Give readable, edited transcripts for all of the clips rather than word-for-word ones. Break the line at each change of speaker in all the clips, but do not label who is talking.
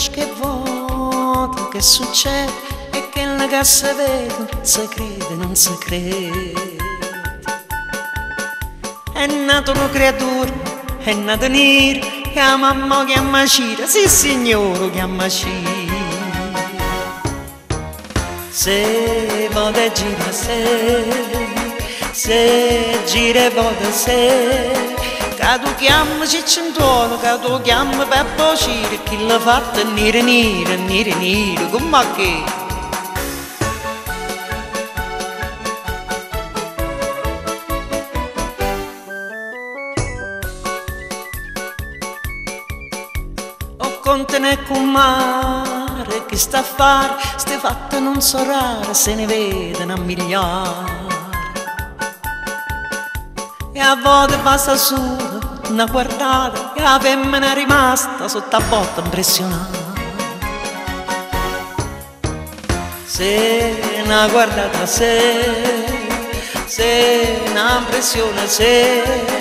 che vuoto, che succede e che la cassa vedo, si crede, non si crede. È nato una creatura, è nato nero, che mamma chiama Cira, sì signore chiama Cira. Se vode gira se gira e vode se, che tu chiami Ciccentuono, che tu chiami Peppo Cira, chi l'ha fatta nero nero, nero nero, come che? Con te ne con mare, che sta a fare, ste fatte non so rare, se ne vedono a miliardi. E a volte basta solo una guardata, e la femmina è rimasta sotto a botta impressionata. Se una guardata, se una impressione, se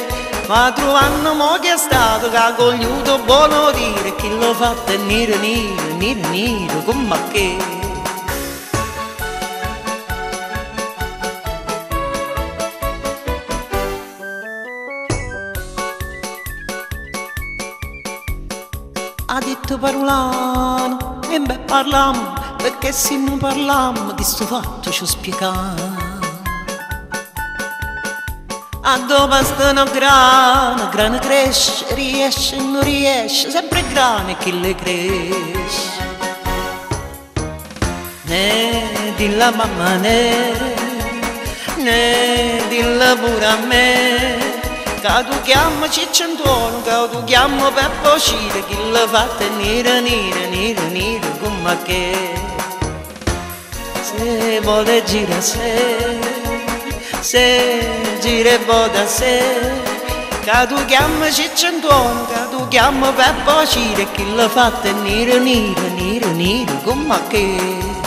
ma trovando mo che è stato che ha cogliuto buono dire, chi lo fatto è nero nero, nero nero, come che? Ha detto parolano, e beh parlammo, perché se non parlammo di sto fatto ci spiegamo. A dove stanno grane cresce, riesce e non riesce, sempre grane chi le cresce. Né dilla mamma né dilla pure a me, che tu chiami Ciccentuono, che tu chiami Peppo Cira, chi l'ha fatta nera nera, nera nera, come che? Se vuole gira se gira e vota se, che tu chiami Ciccentuono, che tu chiami Peppo Cira, chi l'ha fatta nero nero, nero nero, come che?